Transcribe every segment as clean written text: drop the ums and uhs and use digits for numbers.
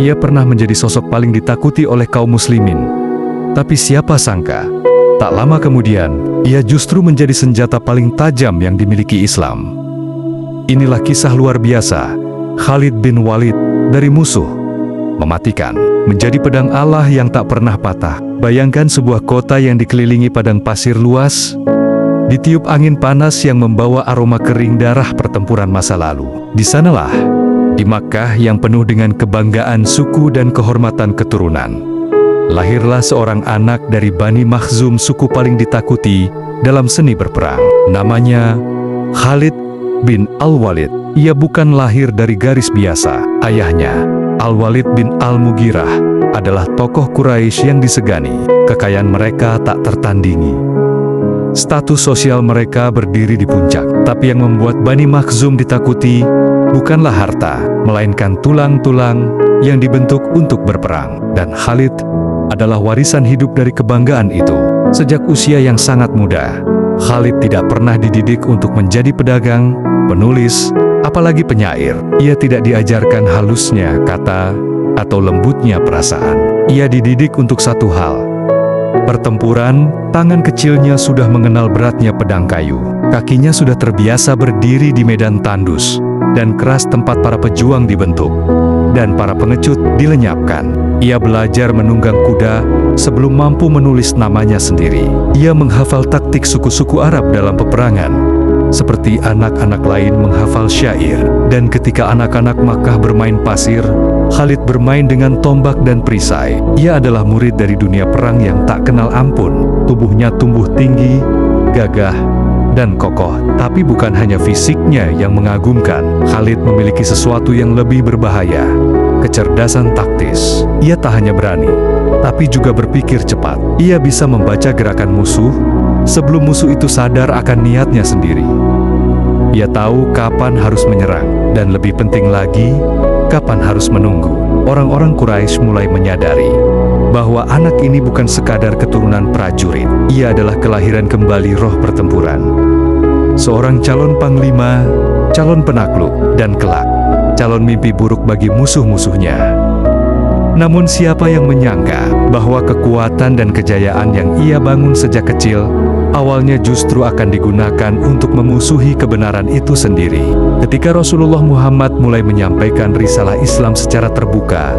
Ia pernah menjadi sosok paling ditakuti oleh kaum muslimin. Tapi siapa sangka, tak lama kemudian, ia justru menjadi senjata paling tajam yang dimiliki Islam. Inilah kisah luar biasa, Khalid bin Walid dari musuh mematikan, menjadi pedang Allah yang tak pernah patah. Bayangkan sebuah kota yang dikelilingi padang pasir luas, ditiup angin panas yang membawa aroma kering darah pertempuran masa lalu. Di sanalah, di Makkah yang penuh dengan kebanggaan suku dan kehormatan keturunan, lahirlah seorang anak dari Bani Makhzum, suku paling ditakuti dalam seni berperang. Namanya Khalid bin Al-Walid. Ia bukan lahir dari garis biasa. Ayahnya, Al-Walid bin Al-Mughirah, adalah tokoh Quraisy yang disegani. Kekayaan mereka tak tertandingi. Status sosial mereka berdiri di puncak. Tapi yang membuat Bani Makhzum ditakuti bukanlah harta, melainkan tulang-tulang yang dibentuk untuk berperang. Dan Khalid adalah warisan hidup dari kebanggaan itu. Sejak usia yang sangat muda, Khalid tidak pernah dididik untuk menjadi pedagang, penulis, apalagi penyair. Ia tidak diajarkan halusnya kata atau lembutnya perasaan. Ia dididik untuk satu hal: pertempuran. Tangan kecilnya sudah mengenal beratnya pedang kayu. Kakinya sudah terbiasa berdiri di medan tandus dan keras tempat para pejuang dibentuk dan para pengecut dilenyapkan. Ia belajar menunggang kuda sebelum mampu menulis namanya sendiri. Ia menghafal taktik suku-suku Arab dalam peperangan, seperti anak-anak lain menghafal syair. Dan ketika anak-anak Makkah bermain pasir, Khalid bermain dengan tombak dan perisai. Ia adalah murid dari dunia perang yang tak kenal ampun. Tubuhnya tumbuh tinggi, gagah, dan kokoh. Tapi bukan hanya fisiknya yang mengagumkan. Khalid memiliki sesuatu yang lebih berbahaya: kecerdasan taktis. Ia tak hanya berani, tapi juga berpikir cepat. Ia bisa membaca gerakan musuh sebelum musuh itu sadar akan niatnya sendiri. Ia tahu kapan harus menyerang, dan lebih penting lagi, kapan harus menunggu. Orang-orang Quraisy mulai menyadari bahwa anak ini bukan sekadar keturunan prajurit. Ia adalah kelahiran kembali roh pertempuran. Seorang calon panglima, calon penakluk, dan kelak calon mimpi buruk bagi musuh-musuhnya. Namun siapa yang menyangka bahwa kekuatan dan kejayaan yang ia bangun sejak kecil awalnya justru akan digunakan untuk memusuhi kebenaran itu sendiri. Ketika Rasulullah Muhammad mulai menyampaikan risalah Islam secara terbuka,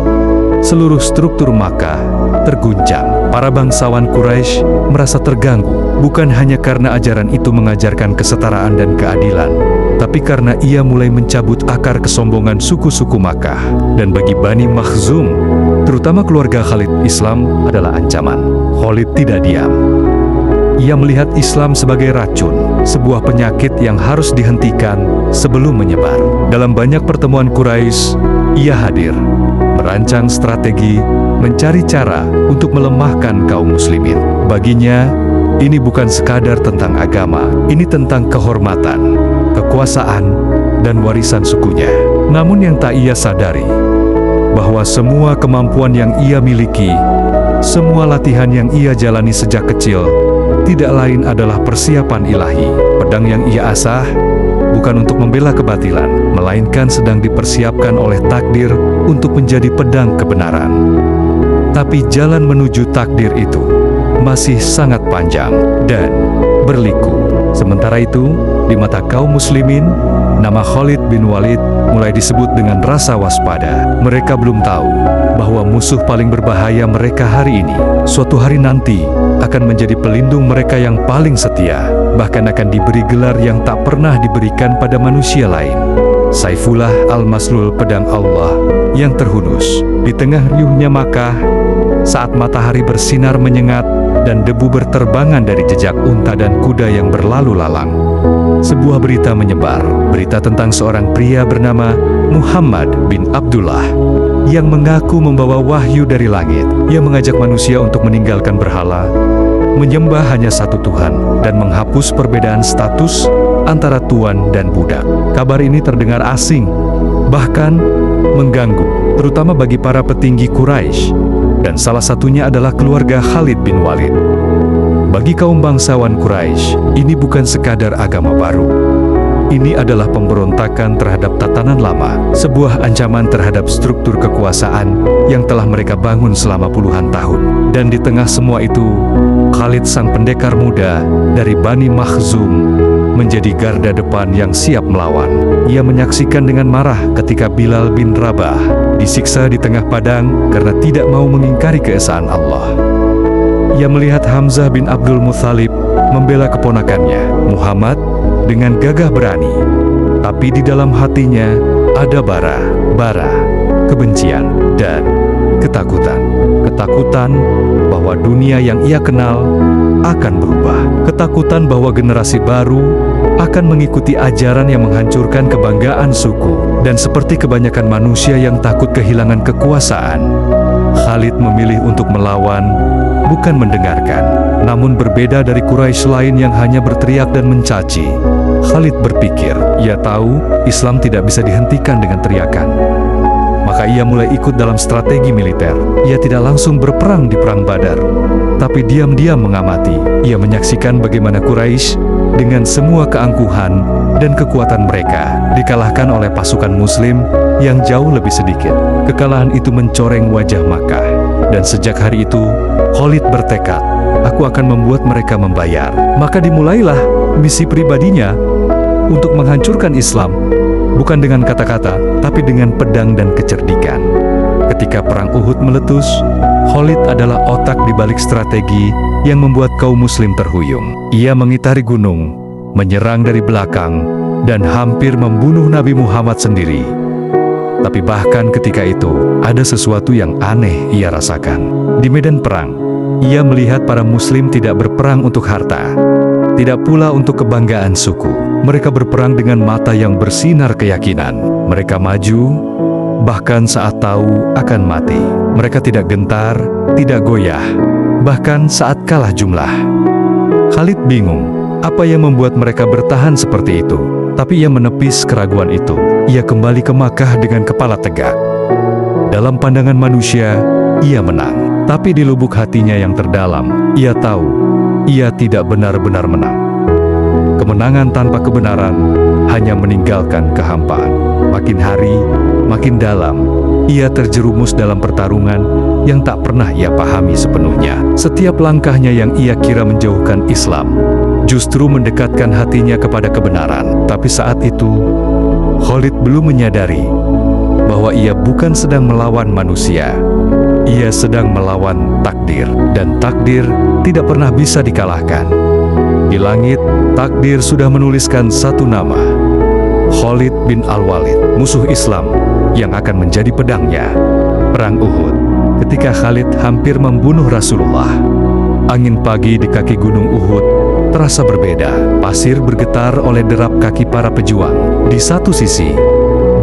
seluruh struktur Makkah terguncang. Para bangsawan Quraisy merasa terganggu, bukan hanya karena ajaran itu mengajarkan kesetaraan dan keadilan, tapi karena ia mulai mencabut akar kesombongan suku-suku Makkah. Dan bagi Bani Makhzum, terutama keluarga Khalid, Islam adalah ancaman. Khalid tidak diam. Ia melihat Islam sebagai racun, sebuah penyakit yang harus dihentikan sebelum menyebar. Dalam banyak pertemuan Quraisy, ia hadir, merancang strategi, mencari cara untuk melemahkan kaum muslimin. Baginya, ini bukan sekadar tentang agama, ini tentang kehormatan, kekuasaan, dan warisan sukunya. Namun yang tak ia sadari, bahwa semua kemampuan yang ia miliki, semua latihan yang ia jalani sejak kecil, tidak lain adalah persiapan ilahi. Pedang yang ia asah bukan untuk membela kebatilan, melainkan sedang dipersiapkan oleh takdir untuk menjadi pedang kebenaran. Tapi jalan menuju takdir itu masih sangat panjang dan berliku. Sementara itu, di mata kaum muslimin, nama Khalid bin Walid mulai disebut dengan rasa waspada. Mereka belum tahu bahwa musuh paling berbahaya mereka hari ini, suatu hari nanti, akan menjadi pelindung mereka yang paling setia, bahkan akan diberi gelar yang tak pernah diberikan pada manusia lain. Saifullah al-Maslul, pedang Allah yang terhunus. Di tengah riuhnya Makkah, saat matahari bersinar menyengat dan debu berterbangan dari jejak unta dan kuda yang berlalu lalang, sebuah berita menyebar. Berita tentang seorang pria bernama Muhammad bin Abdullah yang mengaku membawa wahyu dari langit. Ia mengajak manusia untuk meninggalkan berhala, menyembah hanya satu Tuhan, dan menghapus perbedaan status antara tuan dan budak. Kabar ini terdengar asing, bahkan mengganggu, terutama bagi para petinggi Quraisy, dan salah satunya adalah keluarga Khalid bin Walid. Bagi kaum bangsawan Quraisy, ini bukan sekadar agama baru, Ini adalah pemberontakan terhadap tatanan lama, sebuah ancaman terhadap struktur kekuasaan yang telah mereka bangun selama puluhan tahun. Dan di tengah semua itu, Khalid sang pendekar muda dari Bani Makhzum menjadi garda depan yang siap melawan. Ia menyaksikan dengan marah ketika Bilal bin Rabah disiksa di tengah padang karena tidak mau mengingkari keesaan Allah. Ia melihat Hamzah bin Abdul Muthalib membela keponakannya, Muhammad, dengan gagah berani. Tapi di dalam hatinya ada bara kebencian dan ketakutan. Ketakutan bahwa dunia yang ia kenal akan berubah. Ketakutan bahwa generasi baru akan mengikuti ajaran yang menghancurkan kebanggaan suku. Dan seperti kebanyakan manusia yang takut kehilangan kekuasaan, Khalid memilih untuk melawan, bukan mendengarkan. Namun berbeda dari Quraisy lain yang hanya berteriak dan mencaci, Khalid berpikir, ia tahu Islam tidak bisa dihentikan dengan teriakan. Maka ia mulai ikut dalam strategi militer. Ia tidak langsung berperang di Perang Badar, tapi diam-diam mengamati. Ia menyaksikan bagaimana Quraisy dengan semua keangkuhan dan kekuatan mereka dikalahkan oleh pasukan Muslim yang jauh lebih sedikit. Kekalahan itu mencoreng wajah Makkah. Dan sejak hari itu, Khalid bertekad, aku akan membuat mereka membayar. Maka dimulailah misi pribadinya untuk menghancurkan Islam, bukan dengan kata-kata, tapi dengan pedang dan kecerdikan. Ketika perang Uhud meletus, Khalid adalah otak di balik strategi yang membuat kaum Muslim terhuyung. Ia mengitari gunung, menyerang dari belakang, dan hampir membunuh Nabi Muhammad sendiri. Tapi bahkan ketika itu, ada sesuatu yang aneh ia rasakan. Di medan perang, ia melihat para Muslim tidak berperang untuk harta, tidak pula untuk kebanggaan suku. Mereka berperang dengan mata yang bersinar keyakinan. Mereka maju, bahkan saat tahu akan mati. Mereka tidak gentar, tidak goyah, bahkan saat kalah jumlah. Khalid bingung, apa yang membuat mereka bertahan seperti itu? Tapi ia menepis keraguan itu. Ia kembali ke Makkah dengan kepala tegak. Dalam pandangan manusia, ia menang. Tapi di lubuk hatinya yang terdalam, ia tahu, ia tidak benar-benar menang. Kemenangan tanpa kebenaran hanya meninggalkan kehampaan. Makin hari, makin dalam, ia terjerumus dalam pertarungan yang tak pernah ia pahami sepenuhnya. Setiap langkahnya yang ia kira menjauhkan Islam, justru mendekatkan hatinya kepada kebenaran. Tapi saat itu, Khalid belum menyadari bahwa ia bukan sedang melawan manusia. Ia sedang melawan takdir, dan takdir tidak pernah bisa dikalahkan. Di langit, takdir sudah menuliskan satu nama, Khalid bin Al-Walid, musuh Islam yang akan menjadi pedangnya. Perang Uhud, ketika Khalid hampir membunuh Rasulullah, angin pagi di kaki gunung Uhud terasa berbeda. Pasir bergetar oleh derap kaki para pejuang. Di satu sisi,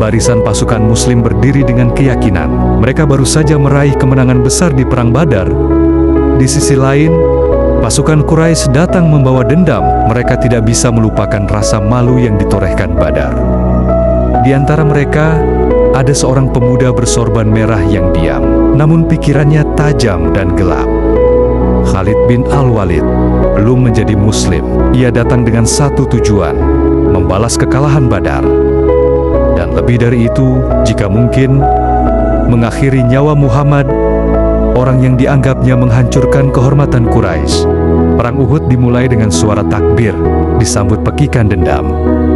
barisan pasukan Muslim berdiri dengan keyakinan mereka baru saja meraih kemenangan besar di Perang Badar. Di sisi lain, pasukan Quraisy datang membawa dendam. Mereka tidak bisa melupakan rasa malu yang ditorehkan Badar. Di antara mereka, ada seorang pemuda bersorban merah yang diam, namun pikirannya tajam dan gelap. Khalid bin Al-Walid belum menjadi Muslim. Ia datang dengan satu tujuan, membalas kekalahan Badar. Dan lebih dari itu, jika mungkin, mengakhiri nyawa Muhammad, orang yang dianggapnya menghancurkan kehormatan Quraisy. Perang Uhud dimulai dengan suara takbir, disambut pekikan dendam.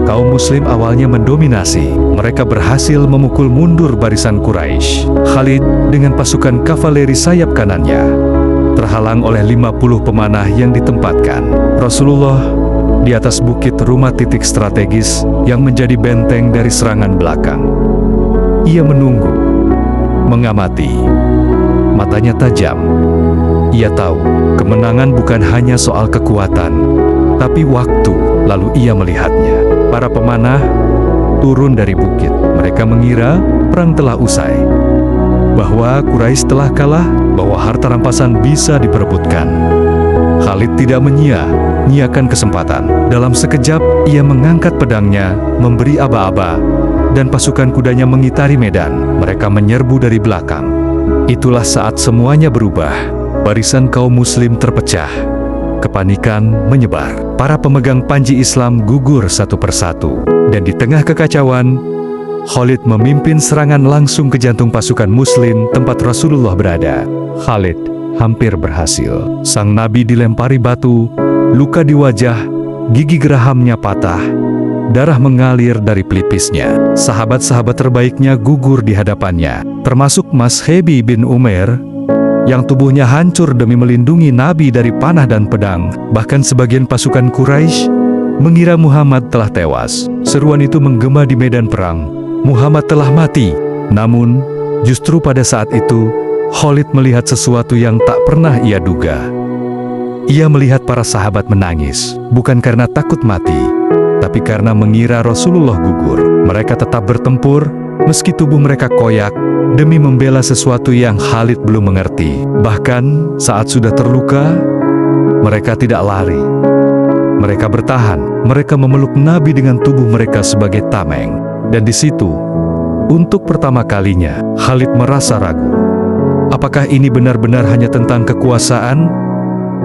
Kaum Muslim awalnya mendominasi. Mereka berhasil memukul mundur barisan Quraisy. Khalid dengan pasukan kavaleri sayap kanannya terhalang oleh 50 pemanah yang ditempatkan. Rasulullah di atas bukit rumah titik strategis yang menjadi benteng dari serangan belakang. Ia menunggu, mengamati. Matanya tajam. Ia tahu, kemenangan bukan hanya soal kekuatan, tapi waktu. Lalu ia melihatnya. Para pemanah turun dari bukit. Mereka mengira perang telah usai, bahwa Quraisy telah kalah, bahwa harta rampasan bisa diperebutkan. Khalid tidak menyia-nyiakan kesempatan. Dalam sekejap, ia mengangkat pedangnya, memberi aba-aba, dan pasukan kudanya mengitari medan. Mereka menyerbu dari belakang. Itulah saat semuanya berubah. Barisan kaum Muslim terpecah. Kepanikan menyebar. Para pemegang panji Islam gugur satu persatu. Dan di tengah kekacauan, Khalid memimpin serangan langsung ke jantung pasukan Muslim tempat Rasulullah berada. Khalid hampir berhasil. Sang Nabi dilempari batu, luka di wajah, gigi gerahamnya patah, darah mengalir dari pelipisnya. Sahabat-sahabat terbaiknya gugur di hadapannya, termasuk Mashebi bin Umair, yang tubuhnya hancur demi melindungi Nabi dari panah dan pedang. Bahkan sebagian pasukan Quraisy mengira Muhammad telah tewas. Seruan itu menggema di medan perang. Muhammad telah mati. Namun, justru pada saat itu, Khalid melihat sesuatu yang tak pernah ia duga. Ia melihat para sahabat menangis, bukan karena takut mati, tapi karena mengira Rasulullah gugur. Mereka tetap bertempur, meski tubuh mereka koyak, demi membela sesuatu yang Khalid belum mengerti. Bahkan, saat sudah terluka, mereka tidak lari. Mereka bertahan, mereka memeluk Nabi dengan tubuh mereka sebagai tameng. Dan di situ, untuk pertama kalinya, Khalid merasa ragu. Apakah ini benar-benar hanya tentang kekuasaan,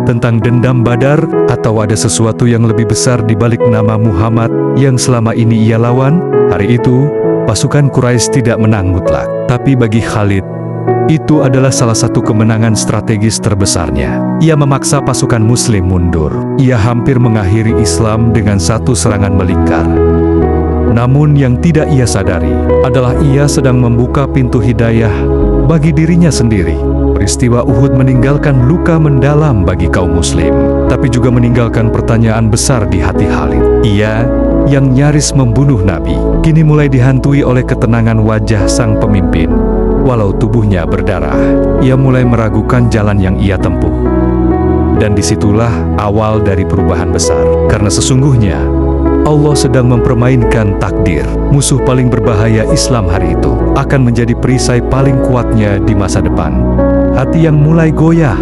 tentang dendam Badar, atau ada sesuatu yang lebih besar di balik nama Muhammad yang selama ini ia lawan? Hari itu, pasukan Quraisy tidak menang mutlak. Tapi bagi Khalid, itu adalah salah satu kemenangan strategis terbesarnya. Ia memaksa pasukan Muslim mundur. Ia hampir mengakhiri Islam dengan satu serangan melingkar. Namun yang tidak ia sadari adalah ia sedang membuka pintu hidayah bagi dirinya sendiri. Peristiwa Uhud meninggalkan luka mendalam bagi kaum Muslim, tapi juga meninggalkan pertanyaan besar di hati Khalid. Ia yang nyaris membunuh Nabi, kini mulai dihantui oleh ketenangan wajah sang pemimpin. Walau tubuhnya berdarah, ia mulai meragukan jalan yang ia tempuh. Dan disitulah awal dari perubahan besar. Karena sesungguhnya, Allah sedang mempermainkan takdir. Musuh paling berbahaya Islam hari itu akan menjadi perisai paling kuatnya di masa depan. Hati yang mulai goyah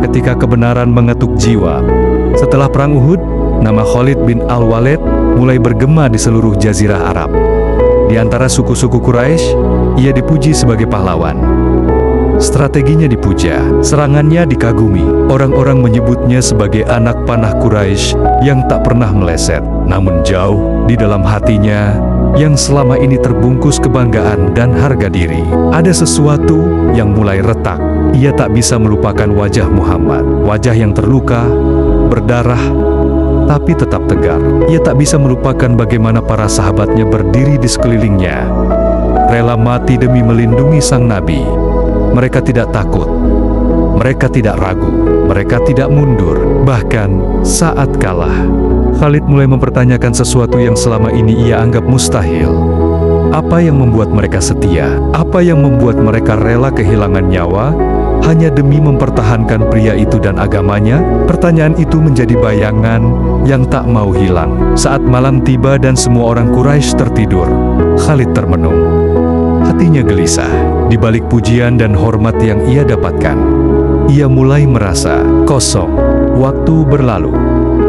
ketika kebenaran mengetuk jiwa. Setelah perang Uhud, nama Khalid bin Al-Walid mulai bergema di seluruh jazirah Arab. Di antara suku-suku Quraisy, ia dipuji sebagai pahlawan. Strateginya dipuja, serangannya dikagumi. Orang-orang menyebutnya sebagai anak panah Quraisy yang tak pernah meleset. Namun jauh di dalam hatinya, yang selama ini terbungkus kebanggaan dan harga diri, ada sesuatu yang mulai retak. Ia tak bisa melupakan wajah Muhammad, wajah yang terluka, berdarah, tapi tetap tegar. Ia tak bisa melupakan bagaimana para sahabatnya berdiri di sekelilingnya, rela mati demi melindungi sang Nabi. Mereka tidak takut, mereka tidak ragu, mereka tidak mundur. Bahkan saat kalah, Khalid mulai mempertanyakan sesuatu yang selama ini ia anggap mustahil. Apa yang membuat mereka setia? Apa yang membuat mereka rela kehilangan nyawa hanya demi mempertahankan pria itu dan agamanya? Pertanyaan itu menjadi bayangan yang tak mau hilang. Saat malam tiba dan semua orang Quraisy tertidur, Khalid termenung. Hatinya gelisah. Di balik pujian dan hormat yang ia dapatkan, ia mulai merasa kosong. Waktu berlalu,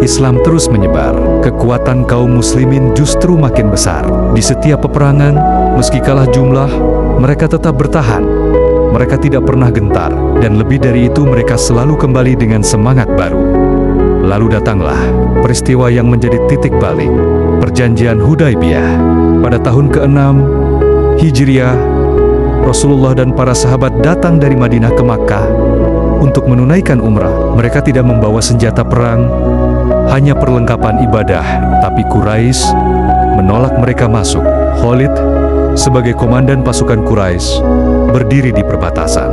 Islam terus menyebar. Kekuatan kaum muslimin justru makin besar. Di setiap peperangan, meski kalah jumlah, mereka tetap bertahan. Mereka tidak pernah gentar, dan lebih dari itu mereka selalu kembali dengan semangat baru. Lalu datanglah peristiwa yang menjadi titik balik, Perjanjian Hudaybiyah. Pada tahun ke-6 Hijriah, Rasulullah dan para sahabat datang dari Madinah ke Makkah untuk menunaikan umrah. Mereka tidak membawa senjata perang, hanya perlengkapan ibadah, tapi Quraisy menolak mereka masuk. Khalid, sebagai komandan pasukan Quraisy, berdiri di perbatasan.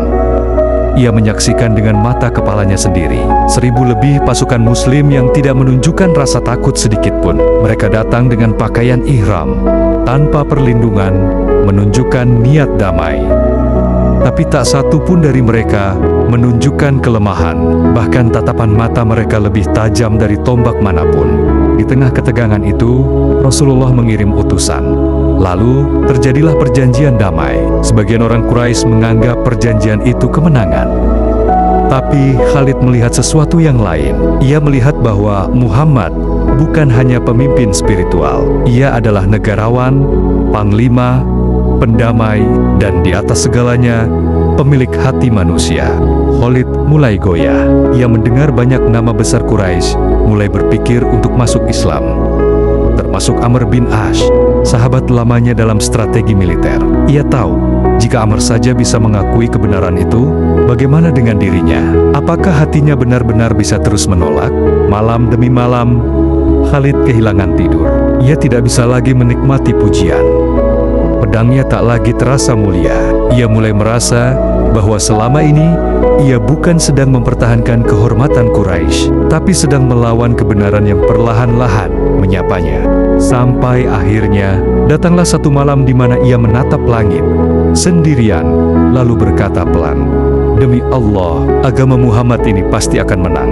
Ia menyaksikan dengan mata kepalanya sendiri 1000 lebih pasukan Muslim yang tidak menunjukkan rasa takut sedikit pun. Mereka datang dengan pakaian ihram, tanpa perlindungan, menunjukkan niat damai. Tapi tak satu pun dari mereka menunjukkan kelemahan. Bahkan tatapan mata mereka lebih tajam dari tombak manapun. Di tengah ketegangan itu, Rasulullah mengirim utusan. Lalu, terjadilah perjanjian damai. Sebagian orang Quraisy menganggap perjanjian itu kemenangan. Tapi Khalid melihat sesuatu yang lain. Ia melihat bahwa Muhammad bukan hanya pemimpin spiritual. Ia adalah negarawan, panglima, pendamai, dan di atas segalanya, pemilik hati manusia. Khalid mulai goyah. Ia mendengar banyak nama besar Quraisy mulai berpikir untuk masuk Islam, termasuk termasuk Amr bin Ash, sahabat lamanya dalam strategi militer. Ia tahu, jika Amr saja bisa mengakui kebenaran itu, bagaimana dengan dirinya? Apakah hatinya benar-benar bisa terus menolak? Malam demi malam, Khalid kehilangan tidur. Ia tidak bisa lagi menikmati pujian. Pedangnya tak lagi terasa mulia. Ia mulai merasa bahwa selama ini ia bukan sedang mempertahankan kehormatan Quraisy, tapi sedang melawan kebenaran yang perlahan-lahan menyapanya. Sampai akhirnya datanglah satu malam di mana ia menatap langit sendirian, lalu berkata pelan, "Demi Allah, agama Muhammad ini pasti akan menang.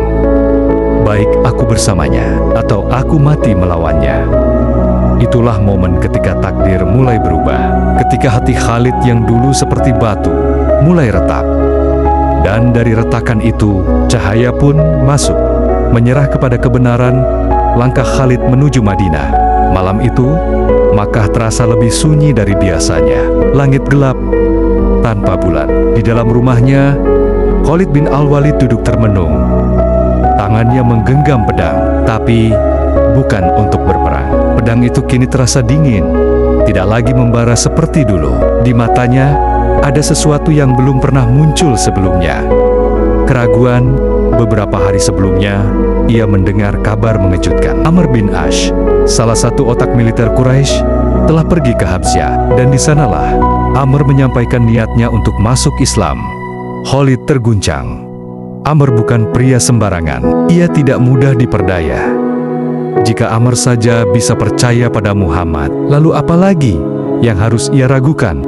Baik aku bersamanya, atau aku mati melawannya." Itulah momen ketika takdir mulai berubah, ketika hati Khalid yang dulu seperti batu mulai retak. Dan dari retakan itu, cahaya pun masuk. Menyerah kepada kebenaran, langkah Khalid menuju Madinah. Malam itu, Makkah terasa lebih sunyi dari biasanya. Langit gelap, tanpa bulan. Di dalam rumahnya, Khalid bin Al-Walid duduk termenung. Tangannya menggenggam pedang, tapi bukan untuk berperang. Pedang itu kini terasa dingin, tidak lagi membara seperti dulu. Di matanya, ada sesuatu yang belum pernah muncul sebelumnya. Keraguan. Beberapa hari sebelumnya, ia mendengar kabar mengejutkan. Amr bin Ash, salah satu otak militer Quraisy, telah pergi ke Habsyah, dan di sanalah Amr menyampaikan niatnya untuk masuk Islam. Khalid terguncang. Amr bukan pria sembarangan. Ia tidak mudah diperdaya. Jika Amr saja bisa percaya pada Muhammad, lalu apa lagi yang harus ia ragukan?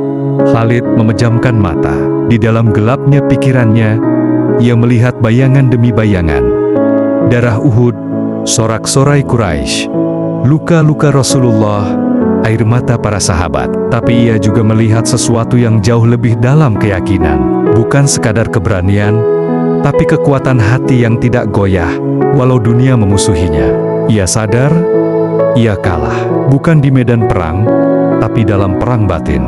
Khalid memejamkan mata. Di dalam gelapnya pikirannya, ia melihat bayangan demi bayangan. Darah Uhud, sorak-sorai Quraisy, luka-luka Rasulullah, air mata para sahabat. Tapi ia juga melihat sesuatu yang jauh lebih dalam keyakinan. Bukan sekadar keberanian, tapi kekuatan hati yang tidak goyah, walau dunia memusuhinya. Ia sadar, ia kalah, bukan di medan perang, tapi dalam perang batin.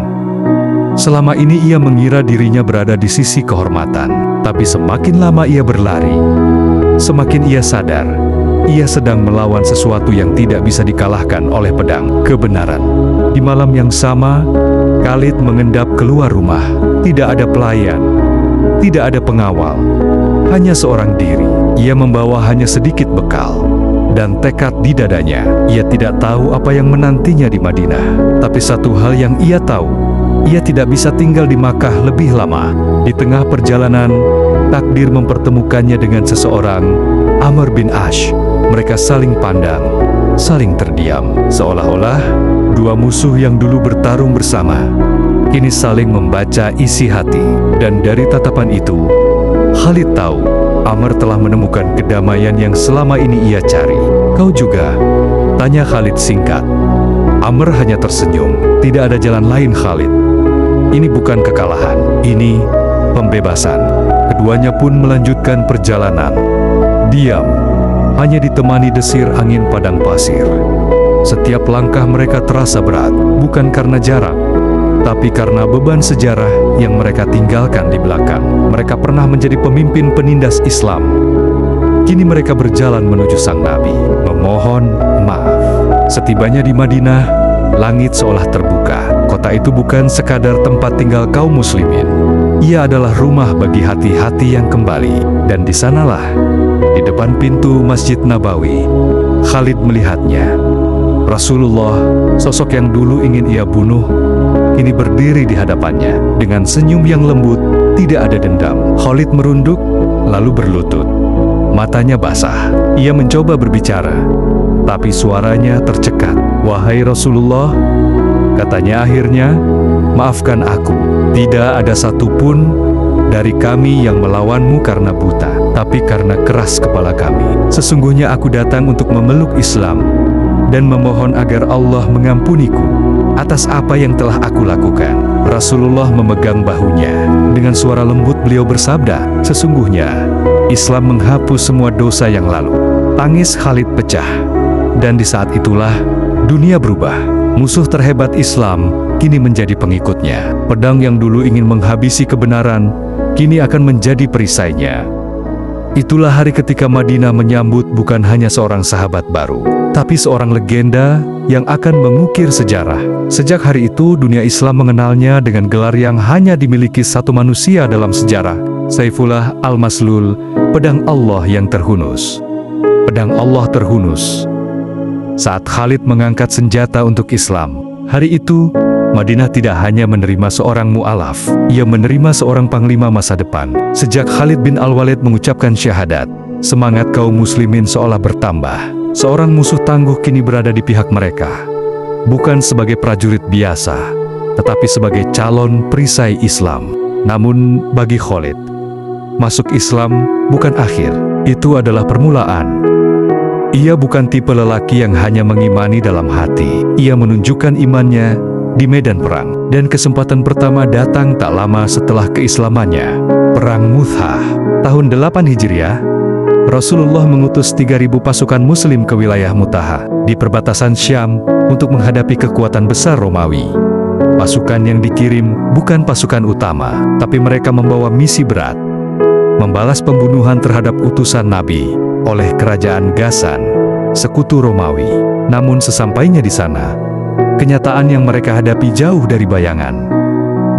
Selama ini ia mengira dirinya berada di sisi kehormatan, tapi semakin lama ia berlari, semakin ia sadar, ia sedang melawan sesuatu yang tidak bisa dikalahkan oleh pedang kebenaran. Di malam yang sama, Khalid mengendap keluar rumah. Tidak ada pelayan, tidak ada pengawal, hanya seorang diri. Ia membawa hanya sedikit bekal dan tekad di dadanya. Ia tidak tahu apa yang menantinya di Madinah, tapi satu hal yang ia tahu, ia tidak bisa tinggal di Makkah lebih lama. Di tengah perjalanan, takdir mempertemukannya dengan seseorang, Amr bin Ash. Mereka saling pandang, saling terdiam, seolah-olah dua musuh yang dulu bertarung bersama, kini saling membaca isi hati. Dan dari tatapan itu, Khalid tahu, Amr telah menemukan kedamaian yang selama ini ia cari. "Kau juga?" tanya Khalid singkat. Amr hanya tersenyum. "Tidak ada jalan lain, Khalid. Ini bukan kekalahan, ini pembebasan." Keduanya pun melanjutkan perjalanan. Diam, hanya ditemani desir angin padang pasir. Setiap langkah mereka terasa berat, bukan karena jarak, tapi karena beban sejarah yang mereka tinggalkan di belakang. Mereka pernah menjadi pemimpin penindas Islam. Kini mereka berjalan menuju sang Nabi, memohon maaf. Setibanya di Madinah, langit seolah terbuka. Kota itu bukan sekadar tempat tinggal kaum muslimin. Ia adalah rumah bagi hati-hati yang kembali. Dan di sanalah, di depan pintu Masjid Nabawi, Khalid melihatnya. Rasulullah, sosok yang dulu ingin ia bunuh, kini berdiri di hadapannya. Dengan senyum yang lembut, tidak ada dendam. Khalid merunduk, lalu berlutut. Matanya basah. Ia mencoba berbicara, tapi suaranya tercekat. "Wahai Rasulullah," katanya akhirnya, "maafkan aku. Tidak ada satupun dari kami yang melawanmu karena buta, tapi karena keras kepala kami. Sesungguhnya aku datang untuk memeluk Islam dan memohon agar Allah mengampuniku atas apa yang telah aku lakukan." Rasulullah memegang bahunya. Dengan suara lembut beliau bersabda, "Sesungguhnya Islam menghapus semua dosa yang lalu." Tangis Khalid pecah. Dan di saat itulah dunia berubah. Musuh terhebat Islam kini menjadi pengikutnya. Pedang yang dulu ingin menghabisi kebenaran kini akan menjadi perisainya. Itulah hari ketika Madinah menyambut bukan hanya seorang sahabat baru, tetapi seorang legenda yang akan mengukir sejarah. Sejak hari itu, dunia Islam mengenalnya dengan gelar yang hanya dimiliki satu manusia dalam sejarah, Saifullah Al-Maslul, pedang Allah yang terhunus. Pedang Allah terhunus. Saat Khalid mengangkat senjata untuk Islam, hari itu, Madinah tidak hanya menerima seorang mu'alaf, ia menerima seorang panglima masa depan. Sejak Khalid bin Al-Walid mengucapkan syahadat, semangat kaum muslimin seolah bertambah. Seorang musuh tangguh kini berada di pihak mereka. Bukan sebagai prajurit biasa, tetapi sebagai calon perisai Islam. Namun bagi Khalid, masuk Islam bukan akhir, itu adalah permulaan. Ia bukan tipe lelaki yang hanya mengimani dalam hati. Ia menunjukkan imannya di medan perang. Dan kesempatan pertama datang tak lama setelah keislamannya. Perang Mu'tah. Tahun 8 Hijriah, Rasulullah mengutus 3.000 pasukan muslim ke wilayah Mu'tah di perbatasan Syam untuk menghadapi kekuatan besar Romawi. Pasukan yang dikirim bukan pasukan utama, tapi mereka membawa misi berat, membalas pembunuhan terhadap utusan Nabi oleh kerajaan Ghassan, sekutu Romawi. Namun sesampainya di sana, kenyataan yang mereka hadapi jauh dari bayangan.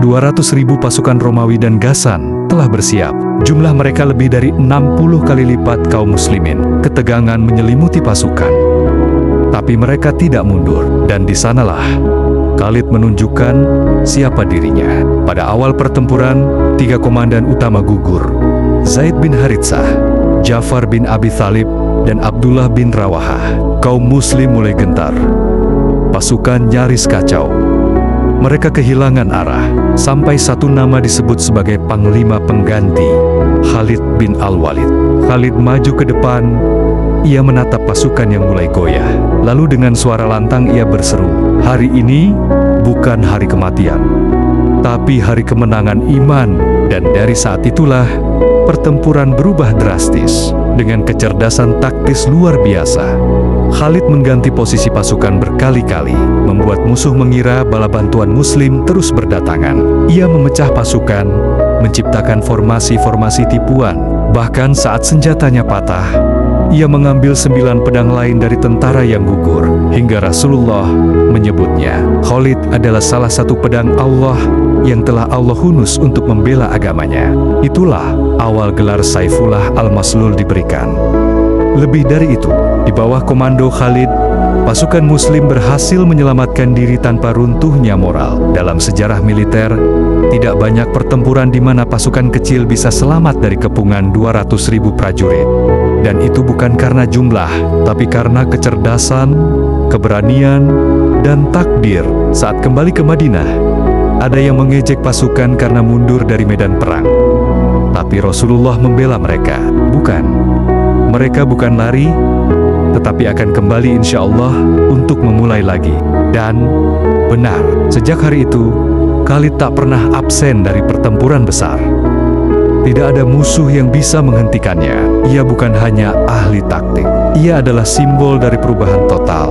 200.000 pasukan Romawi dan Ghassan telah bersiap. Jumlah mereka lebih dari 60 kali lipat kaum muslimin. Ketegangan menyelimuti pasukan. Tapi mereka tidak mundur. Dan di sanalah Khalid menunjukkan siapa dirinya. Pada awal pertempuran, 3 komandan utama gugur. Zaid bin Haritsah, Ja'far bin Abi Thalib, dan Abdullah bin Rawahah. Kaum muslim mulai gentar. Pasukan nyaris kacau. Mereka kehilangan arah, sampai satu nama disebut sebagai panglima pengganti, Khalid bin Al-Walid. Khalid maju ke depan, ia menatap pasukan yang mulai goyah. Lalu dengan suara lantang ia berseru, "Hari ini bukan hari kematian, tapi hari kemenangan iman." Dan dari saat itulah, pertempuran berubah drastis. Dengan kecerdasan taktis luar biasa, Khalid mengganti posisi pasukan berkali-kali, membuat musuh mengira bala bantuan muslim terus berdatangan. Ia memecah pasukan, menciptakan formasi-formasi tipuan. Bahkan saat senjatanya patah, ia mengambil 9 pedang lain dari tentara yang gugur. Hingga Rasulullah menyebutnya, Khalid adalah salah satu pedang Allah yang telah Allah hunus untuk membela agamanya. Itulah awal gelar Saifullah Al-Maslul diberikan. Lebih dari itu, di bawah komando Khalid, pasukan muslim berhasil menyelamatkan diri tanpa runtuhnya moral. Dalam sejarah militer, tidak banyak pertempuran di mana pasukan kecil bisa selamat dari kepungan 200.000 prajurit. Dan itu bukan karena jumlah, tapi karena kecerdasan, keberanian, dan takdir. Saat kembali ke Madinah, ada yang mengejek pasukan karena mundur dari medan perang. Tapi Rasulullah membela mereka. Mereka bukan lari, tetapi akan kembali insya Allah untuk memulai lagi. Dan benar, sejak hari itu, Khalid tak pernah absen dari pertempuran besar. Tidak ada musuh yang bisa menghentikannya. Ia bukan hanya ahli taktik, ia adalah simbol dari perubahan total.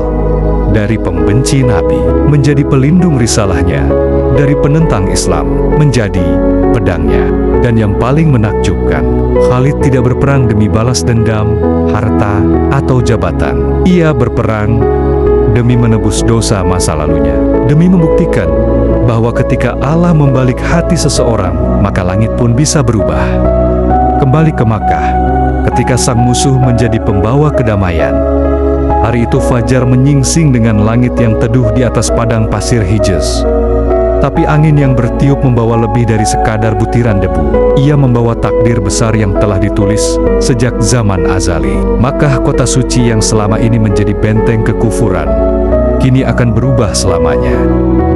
Dari pembenci Nabi menjadi pelindung risalahnya, dari penentang Islam menjadi pedangnya. Dan yang paling menakjubkan, Khalid tidak berperang demi balas dendam, harta, atau jabatan. Ia berperang demi menebus dosa masa lalunya, demi membuktikan bahwa ketika Allah membalik hati seseorang, maka langit pun bisa berubah. Kembali ke Makkah, ketika sang musuh menjadi pembawa kedamaian. Hari itu fajar menyingsing dengan langit yang teduh di atas padang pasir Hijaz. Tapi angin yang bertiup membawa lebih dari sekadar butiran debu. Ia membawa takdir besar yang telah ditulis sejak zaman azali. Makkah, kota suci yang selama ini menjadi benteng kekufuran, kini akan berubah selamanya.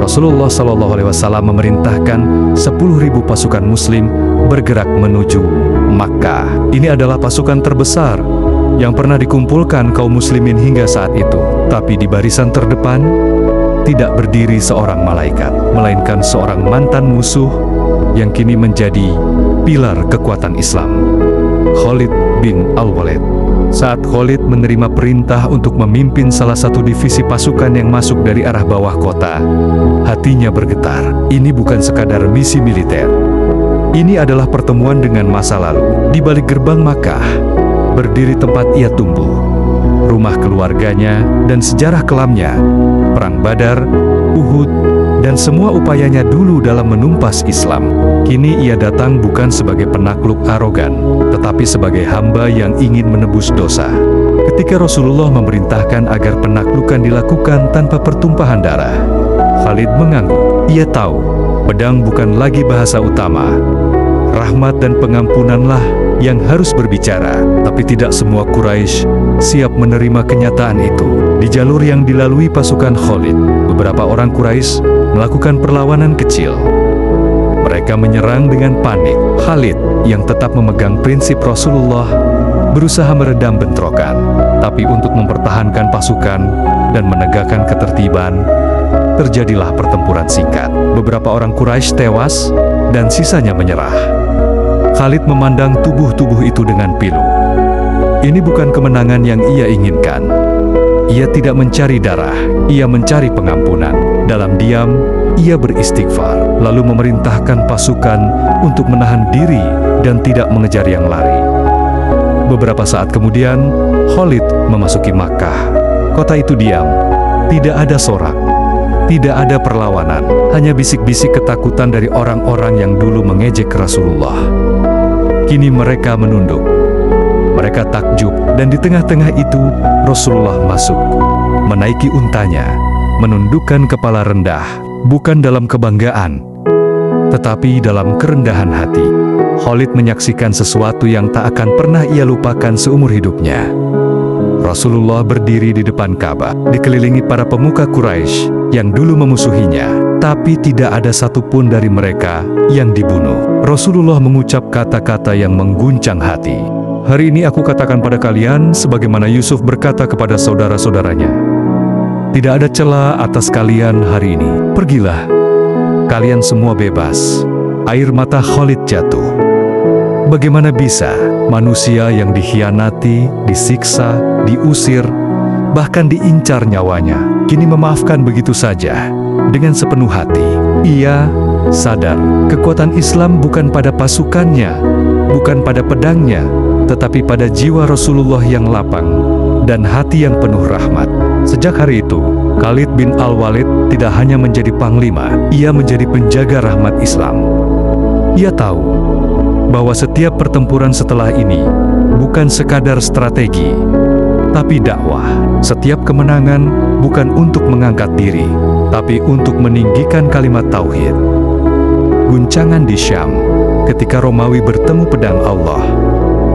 Rasulullah SAW memerintahkan 10.000 pasukan muslim bergerak menuju Makkah. Ini adalah pasukan terbesar yang pernah dikumpulkan kaum muslimin hingga saat itu. Tapi di barisan terdepan tidak berdiri seorang malaikat, melainkan seorang mantan musuh yang kini menjadi pilar kekuatan Islam, Khalid bin Al-Walid. Saat Khalid menerima perintah untuk memimpin salah satu divisi pasukan yang masuk dari arah bawah kota, hatinya bergetar. Ini bukan sekadar misi militer. Ini adalah pertemuan dengan masa lalu. Di balik gerbang Makkah, berdiri tempat ia tumbuh, rumah keluarganya, dan sejarah kelamnya, Perang Badar, Uhud, dan semua upayanya dulu dalam menumpas Islam. Kini ia datang bukan sebagai penakluk arogan, tetapi sebagai hamba yang ingin menebus dosa. Ketika Rasulullah memerintahkan agar penaklukan dilakukan tanpa pertumpahan darah, Khalid mengangguk. Ia tahu, pedang bukan lagi bahasa utama. Rahmat dan pengampunanlah yang harus berbicara, tapi tidak semua Quraisy siap menerima kenyataan itu. Di jalur yang dilalui pasukan Khalid, beberapa orang Quraisy melakukan perlawanan kecil. Mereka menyerang dengan panik. Khalid, yang tetap memegang prinsip Rasulullah, berusaha meredam bentrokan. Tapi untuk mempertahankan pasukan dan menegakkan ketertiban, terjadilah pertempuran singkat. Beberapa orang Quraisy tewas dan sisanya menyerah. Khalid memandang tubuh-tubuh itu dengan pilu. Ini bukan kemenangan yang ia inginkan. Ia tidak mencari darah, ia mencari pengampunan. Dalam diam, ia beristighfar, lalu memerintahkan pasukan untuk menahan diri dan tidak mengejar yang lari. Beberapa saat kemudian, Khalid memasuki Makkah. Kota itu diam, tidak ada sorak, tidak ada perlawanan, hanya bisik-bisik ketakutan dari orang-orang yang dulu mengejek Rasulullah. Kini mereka menunduk. Mereka takjub, dan di tengah-tengah itu Rasulullah masuk, menaiki untanya, menundukkan kepala rendah, bukan dalam kebanggaan, tetapi dalam kerendahan hati. Khalid menyaksikan sesuatu yang tak akan pernah ia lupakan seumur hidupnya. Rasulullah berdiri di depan Ka'bah, dikelilingi para pemuka Quraisy yang dulu memusuhinya, tapi tidak ada satupun dari mereka yang dibunuh. Rasulullah mengucap kata-kata yang mengguncang hati. Hari ini aku katakan pada kalian sebagaimana Yusuf berkata kepada saudara-saudaranya, tidak ada celah atas kalian hari ini. Pergilah, kalian semua bebas. Air mata Khalid jatuh. Bagaimana bisa manusia yang dikhianati, disiksa, diusir, bahkan diincar nyawanya, kini memaafkan begitu saja dengan sepenuh hati? Ia sadar kekuatan Islam bukan pada pasukannya, bukan pada pedangnya, tetapi pada jiwa Rasulullah yang lapang dan hati yang penuh rahmat. Sejak hari itu, Khalid bin Al-Walid tidak hanya menjadi panglima, ia menjadi penjaga rahmat Islam. Ia tahu bahwa setiap pertempuran setelah ini bukan sekadar strategi, tapi dakwah. Setiap kemenangan bukan untuk mengangkat diri, tapi untuk meninggikan kalimat tauhid. Guncangan di Syam ketika Romawi bertemu pedang Allah.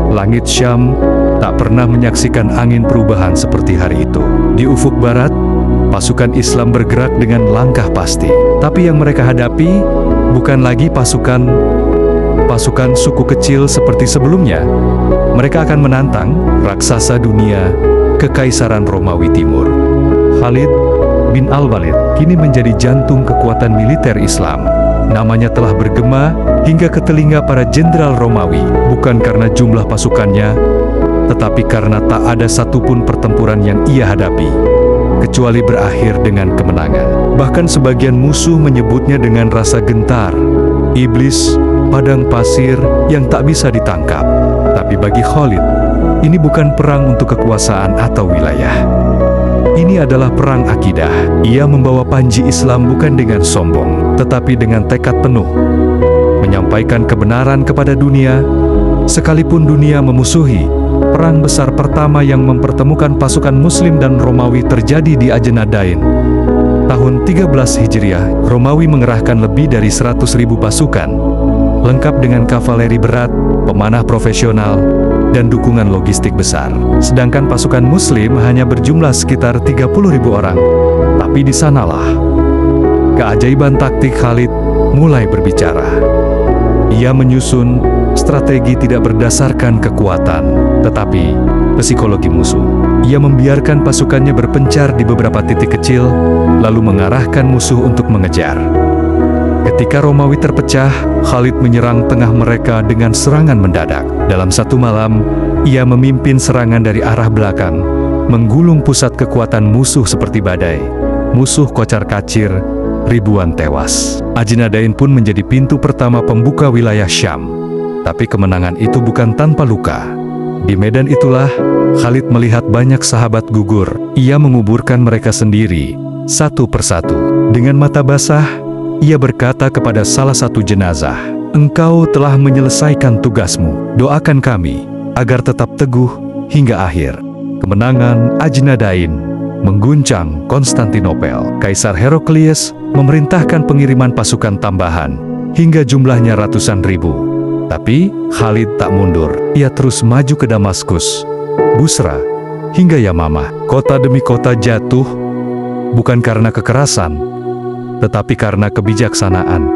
Langit Syam tak pernah menyaksikan angin perubahan seperti hari itu. Di ufuk barat, pasukan Islam bergerak dengan langkah pasti. Tapi yang mereka hadapi bukan lagi pasukan suku kecil seperti sebelumnya. Mereka akan menantang raksasa dunia, Kekaisaran Romawi Timur. Khalid bin Al-Walid kini menjadi jantung kekuatan militer Islam. Namanya telah bergema hingga ke telinga para jenderal Romawi, bukan karena jumlah pasukannya, tetapi karena tak ada satupun pertempuran yang ia hadapi kecuali berakhir dengan kemenangan. Bahkan sebagian musuh menyebutnya dengan rasa gentar, iblis padang pasir yang tak bisa ditangkap. Tapi bagi Khalid, ini bukan perang untuk kekuasaan atau wilayah. Ini adalah perang akidah. Ia membawa panji Islam bukan dengan sombong, tetapi dengan tekad penuh, menyampaikan kebenaran kepada dunia, sekalipun dunia memusuhi. Perang besar pertama yang mempertemukan pasukan Muslim dan Romawi terjadi di Ajnadain. Tahun 13 Hijriah, Romawi mengerahkan lebih dari 100.000 pasukan, lengkap dengan kavaleri berat, pemanah profesional, dan dukungan logistik besar. Sedangkan pasukan Muslim hanya berjumlah sekitar 30.000 orang. Tapi di sanalah keajaiban taktik Khalid mulai berbicara. Ia menyusun strategi tidak berdasarkan kekuatan, tetapi psikologi musuh. Ia membiarkan pasukannya berpencar di beberapa titik kecil, lalu mengarahkan musuh untuk mengejar. Ketika Romawi terpecah, Khalid menyerang tengah mereka dengan serangan mendadak. Dalam satu malam, ia memimpin serangan dari arah belakang, menggulung pusat kekuatan musuh seperti badai. Musuh kocar-kacir, ribuan tewas. Ajnadain pun menjadi pintu pertama pembuka wilayah Syam. Tapi kemenangan itu bukan tanpa luka. Di medan itulah, Khalid melihat banyak sahabat gugur. Ia menguburkan mereka sendiri, satu persatu. Dengan mata basah, ia berkata kepada salah satu jenazah, "Engkau telah menyelesaikan tugasmu. Doakan kami, agar tetap teguh hingga akhir." Kemenangan Ajnadain mengguncang Konstantinopel. Kaisar Heraklius memerintahkan pengiriman pasukan tambahan, hingga jumlahnya ratusan ribu. Tapi Khalid tak mundur. Ia terus maju ke Damaskus, Busra, hingga Yamamah. Kota demi kota jatuh, bukan karena kekerasan, tetapi karena kebijaksanaan.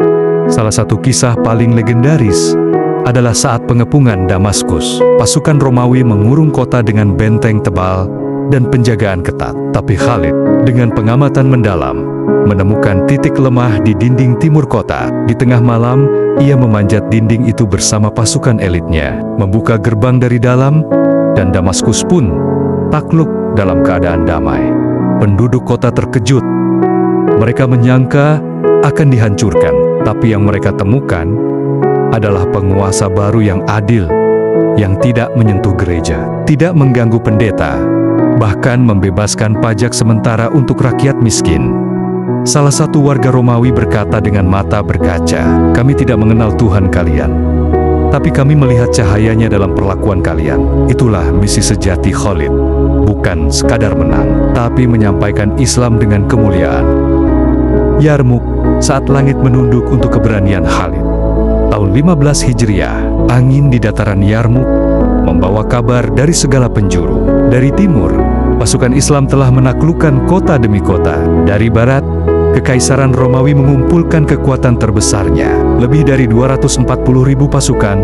Salah satu kisah paling legendaris adalah saat pengepungan Damaskus. Pasukan Romawi mengurung kota dengan benteng tebal dan penjagaan ketat. Tapi Khalid, dengan pengamatan mendalam, menemukan titik lemah di dinding timur kota. Di tengah malam, ia memanjat dinding itu bersama pasukan elitnya, membuka gerbang dari dalam, dan Damaskus pun takluk dalam keadaan damai. Penduduk kota terkejut. Mereka menyangka akan dihancurkan, tapi yang mereka temukan adalah penguasa baru yang adil, yang tidak menyentuh gereja, tidak mengganggu pendeta, bahkan membebaskan pajak sementara untuk rakyat miskin. Salah satu warga Romawi berkata dengan mata berkaca, "Kami tidak mengenal Tuhan kalian, tapi kami melihat cahayanya dalam perlakuan kalian." Itulah misi sejati Khalid, bukan sekadar menang, tapi menyampaikan Islam dengan kemuliaan. Yarmuk, saat langit menunduk untuk keberanian Khalid. Tahun 15 Hijriah, angin di dataran Yarmuk membawa kabar dari segala penjuru. Dari timur, pasukan Islam telah menaklukkan kota demi kota. Dari barat, Kekaisaran Romawi mengumpulkan kekuatan terbesarnya, lebih dari 240.000 pasukan,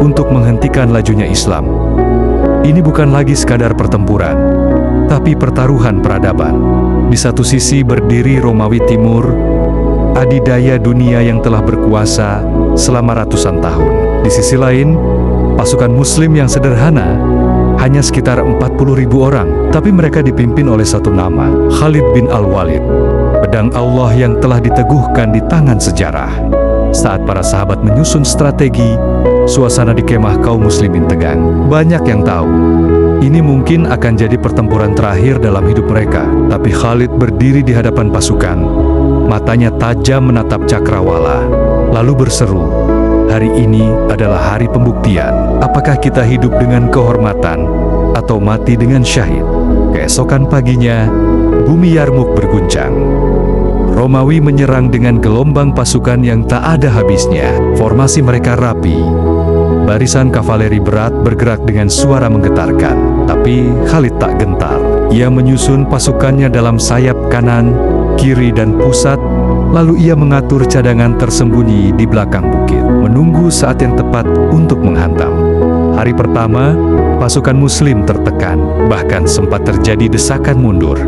untuk menghentikan lajunya Islam. Ini bukan lagi sekadar pertempuran, tapi pertaruhan peradaban. Di satu sisi berdiri Romawi Timur, adidaya dunia yang telah berkuasa selama ratusan tahun. Di sisi lain, pasukan Muslim yang sederhana, hanya sekitar 40.000 orang, tapi mereka dipimpin oleh satu nama, Khalid bin Al-Walid. Pedang Allah yang telah diteguhkan di tangan sejarah. Saat para sahabat menyusun strategi, suasana di kemah kaum muslimin tegang. Banyak yang tahu, ini mungkin akan jadi pertempuran terakhir dalam hidup mereka. Tapi Khalid berdiri di hadapan pasukan, matanya tajam menatap cakrawala, lalu berseru, "Hari ini adalah hari pembuktian. Apakah kita hidup dengan kehormatan atau mati dengan syahid?" Keesokan paginya, bumi Yarmuk berguncang. Romawi menyerang dengan gelombang pasukan yang tak ada habisnya. Formasi mereka rapi. Barisan kavaleri berat bergerak dengan suara menggetarkan. Tapi Khalid tak gentar. Ia menyusun pasukannya dalam sayap kanan, kiri dan pusat. Lalu ia mengatur cadangan tersembunyi di belakang bukit, menunggu saat yang tepat untuk menghantam. Hari pertama, pasukan Muslim tertekan, bahkan sempat terjadi desakan mundur.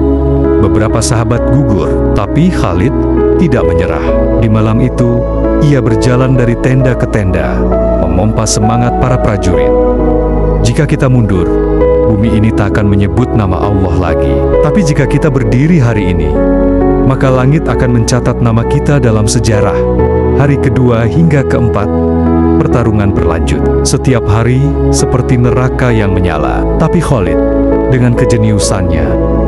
Beberapa sahabat gugur, tapi Khalid tidak menyerah. Di malam itu, ia berjalan dari tenda ke tenda, memompa semangat para prajurit. Jika kita mundur, bumi ini tak akan menyebut nama Allah lagi. Tapi jika kita berdiri hari ini, maka langit akan mencatat nama kita dalam sejarah. Hari kedua hingga keempat, pertarungan berlanjut. Setiap hari seperti neraka yang menyala. Tapi Khalid, dengan kejeniusannya,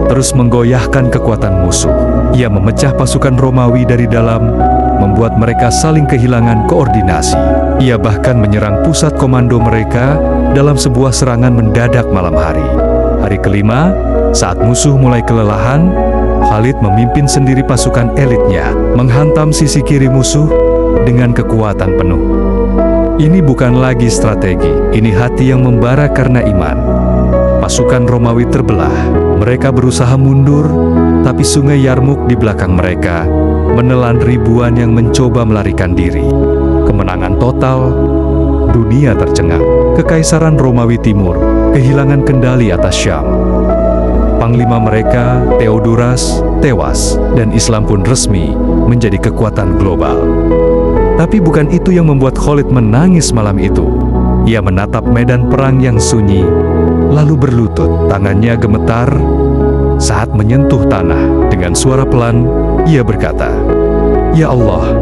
terus menggoyahkan kekuatan musuh. Ia memecah pasukan Romawi dari dalam, membuat mereka saling kehilangan koordinasi. Ia bahkan menyerang pusat komando mereka dalam sebuah serangan mendadak malam hari. Hari kelima, saat musuh mulai kelelahan, Khalid memimpin sendiri pasukan elitnya, menghantam sisi kiri musuh dengan kekuatan penuh. Ini bukan lagi strategi, ini hati yang membara karena iman. Pasukan Romawi terbelah, mereka berusaha mundur, tapi sungai Yarmuk di belakang mereka menelan ribuan yang mencoba melarikan diri. Kemenangan total, dunia tercengang. Kekaisaran Romawi Timur kehilangan kendali atas Syam. Panglima mereka, Theodorus, tewas, dan Islam pun resmi menjadi kekuatan global. Tapi bukan itu yang membuat Khalid menangis malam itu. Ia menatap medan perang yang sunyi, lalu berlutut. Tangannya gemetar saat menyentuh tanah. Dengan suara pelan, ia berkata, "Ya Allah,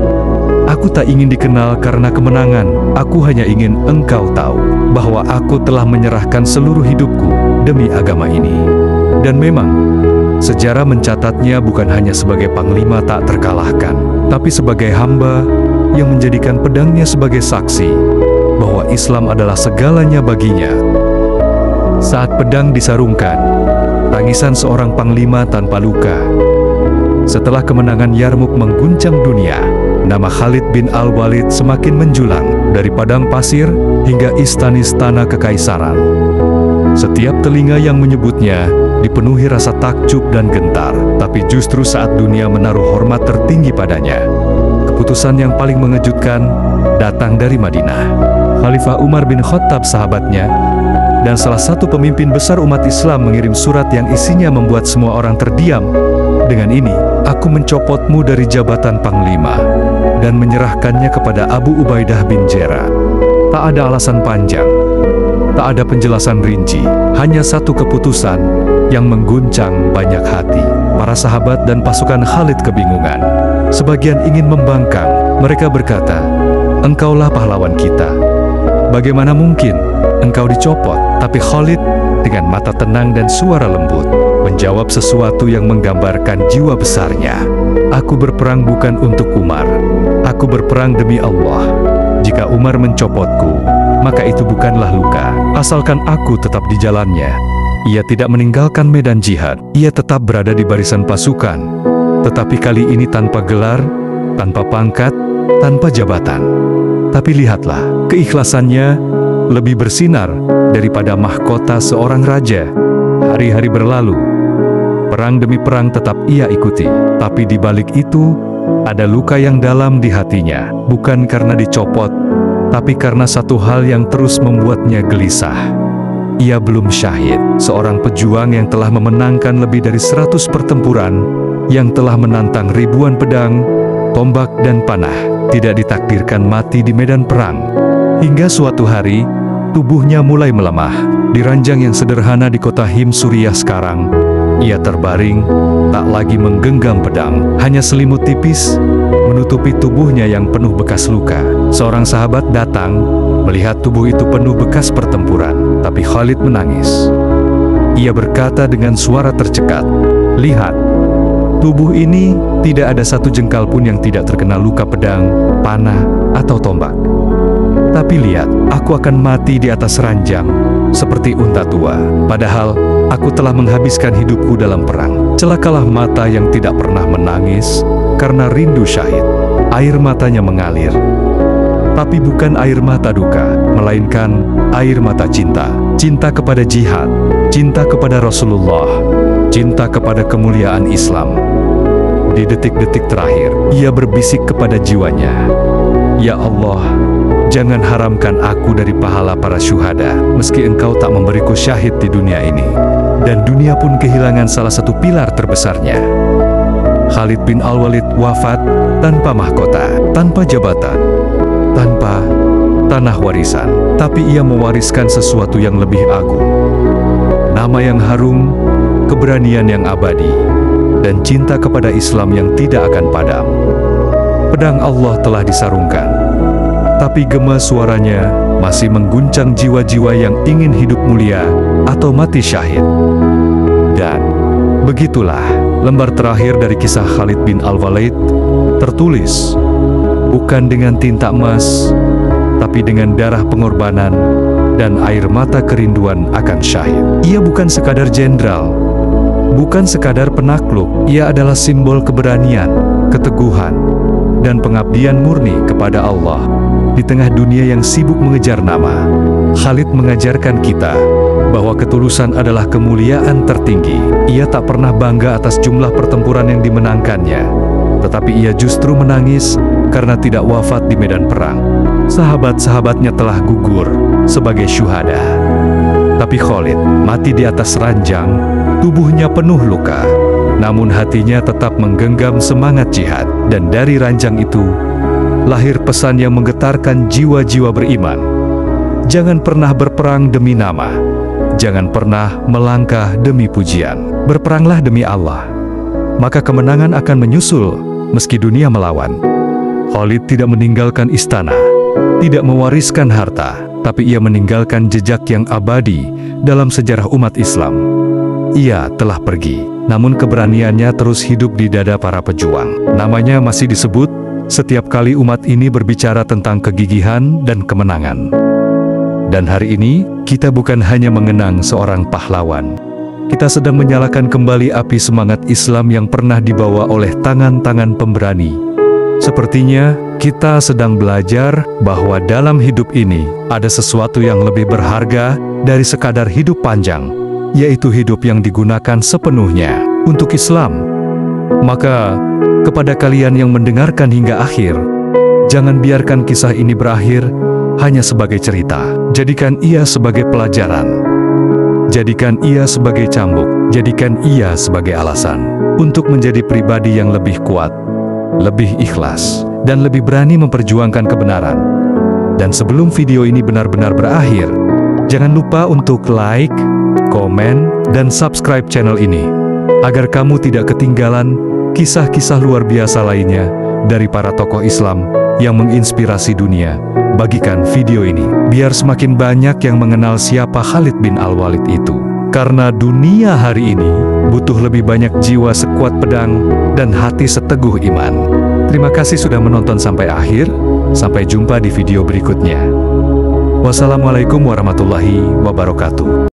aku tak ingin dikenal karena kemenangan. Aku hanya ingin Engkau tahu." bahwa aku telah menyerahkan seluruh hidupku demi agama ini. Dan memang, sejarah mencatatnya bukan hanya sebagai panglima tak terkalahkan, tapi sebagai hamba yang menjadikan pedangnya sebagai saksi bahwa Islam adalah segalanya baginya. Saat pedang disarungkan, tangisan seorang panglima tanpa luka. Setelah kemenangan Yarmuk mengguncang dunia, nama Khalid bin Al-Walid semakin menjulang dari padang pasir hingga istana-istana kekaisaran. Setiap telinga yang menyebutnya dipenuhi rasa takjub dan gentar, tapi justru saat dunia menaruh hormat tertinggi padanya, keputusan yang paling mengejutkan datang dari Madinah. Khalifah Umar bin Khattab, sahabatnya, dan salah satu pemimpin besar umat Islam mengirim surat yang isinya membuat semua orang terdiam. Dengan ini, aku mencopotmu dari jabatan panglima dan menyerahkannya kepada Abu Ubaidah bin Jarrah. Tak ada alasan panjang, tak ada penjelasan rinci, hanya satu keputusan yang mengguncang banyak hati. Para sahabat dan pasukan Khalid kebingungan. Sebagian ingin membangkang, mereka berkata, "Engkaulah pahlawan kita. Bagaimana mungkin engkau dicopot?" Tapi Khalid dengan mata tenang dan suara lembut menjawab sesuatu yang menggambarkan jiwa besarnya. "Aku berperang bukan untuk Umar. Aku berperang demi Allah. Jika Umar mencopotku, maka itu bukanlah luka. Asalkan aku tetap di jalannya." Ia tidak meninggalkan medan jihad. Ia tetap berada di barisan pasukan. Tetapi kali ini tanpa gelar, tanpa pangkat, tanpa jabatan. Tapi lihatlah, keikhlasannya lebih bersinar daripada mahkota seorang raja. Hari-hari berlalu, perang demi perang tetap ia ikuti. Tapi di balik itu, ada luka yang dalam di hatinya. Bukan karena dicopot, tapi karena satu hal yang terus membuatnya gelisah. Ia belum syahid, seorang pejuang yang telah memenangkan lebih dari 100 pertempuran, yang telah menantang ribuan pedang, tombak dan panah, tidak ditakdirkan mati di medan perang. Hingga suatu hari, tubuhnya mulai melemah. Di ranjang yang sederhana di kota Him Suriah sekarang, ia terbaring, tak lagi menggenggam pedang, hanya selimut tipis menutupi tubuhnya yang penuh bekas luka. Seorang sahabat datang, melihat tubuh itu penuh bekas pertempuran, tapi Khalid menangis. Ia berkata dengan suara tercekat, "Lihat, tubuh ini tidak ada satu jengkal pun yang tidak terkena luka pedang, panah, atau tombak. Tapi lihat, aku akan mati di atas ranjang, seperti unta tua. Padahal, aku telah menghabiskan hidupku dalam perang." Celakalah mata yang tidak pernah menangis, karena rindu syahid. Air matanya mengalir. Tapi bukan air mata duka, melainkan air mata cinta. Cinta kepada jihad, cinta kepada Rasulullah, cinta kepada kemuliaan Islam. Di detik-detik terakhir, ia berbisik kepada jiwanya, "Ya Allah, jangan haramkan aku dari pahala para syuhada, meski engkau tak memberiku syahid di dunia ini." Dan dunia pun kehilangan salah satu pilar terbesarnya. Khalid bin Al-Walid wafat tanpa mahkota, tanpa jabatan, tanpa tanah warisan. Tapi ia mewariskan sesuatu yang lebih agung. Nama yang harum, keberanian yang abadi, dan cinta kepada Islam yang tidak akan padam. Pedang Allah telah disarungkan, tapi gema suaranya masih mengguncang jiwa-jiwa yang ingin hidup mulia atau mati syahid. Dan begitulah lembar terakhir dari kisah Khalid bin Al-Walid tertulis bukan dengan tinta emas, tapi dengan darah pengorbanan dan air mata kerinduan akan syahid. Ia bukan sekadar jenderal, bukan sekadar penakluk. Ia adalah simbol keberanian, keteguhan, dan pengabdian murni kepada Allah. Di tengah dunia yang sibuk mengejar nama, Khalid mengajarkan kita bahwa ketulusan adalah kemuliaan tertinggi. Ia tak pernah bangga atas jumlah pertempuran yang dimenangkannya, tetapi ia justru menangis karena tidak wafat di medan perang. Sahabat-sahabatnya telah gugur sebagai syuhada, tapi Khalid mati di atas ranjang, tubuhnya penuh luka, namun hatinya tetap menggenggam semangat jihad. Dan dari ranjang itu lahir pesan yang menggetarkan jiwa-jiwa beriman. Jangan pernah berperang demi nama, jangan pernah melangkah demi pujian. Berperanglah demi Allah, maka kemenangan akan menyusul meski dunia melawan. Khalid tidak meninggalkan istana, tidak mewariskan harta, tapi ia meninggalkan jejak yang abadi dalam sejarah umat Islam. Ia telah pergi, namun keberaniannya terus hidup di dada para pejuang. Namanya masih disebut setiap kali umat ini berbicara tentang kegigihan dan kemenangan. Dan hari ini, kita bukan hanya mengenang seorang pahlawan. Kita sedang menyalakan kembali api semangat Islam yang pernah dibawa oleh tangan-tangan pemberani. Sepertinya, kita sedang belajar bahwa dalam hidup ini, ada sesuatu yang lebih berharga dari sekadar hidup panjang, yaitu hidup yang digunakan sepenuhnya untuk Islam. Maka, kepada kalian yang mendengarkan hingga akhir, jangan biarkan kisah ini berakhir hanya sebagai cerita. Jadikan ia sebagai pelajaran. Jadikan ia sebagai cambuk. Jadikan ia sebagai alasan untuk menjadi pribadi yang lebih kuat, lebih ikhlas, dan lebih berani memperjuangkan kebenaran. Dan sebelum video ini benar-benar berakhir, jangan lupa untuk like, komen, dan subscribe channel ini, agar kamu tidak ketinggalan kisah-kisah luar biasa lainnya dari para tokoh Islam yang menginspirasi dunia. Bagikan video ini, biar semakin banyak yang mengenal siapa Khalid bin Al-Walid itu. Karena dunia hari ini butuh lebih banyak jiwa sekuat pedang dan hati seteguh iman. Terima kasih sudah menonton sampai akhir. Sampai jumpa di video berikutnya. Wassalamualaikum warahmatullahi wabarakatuh.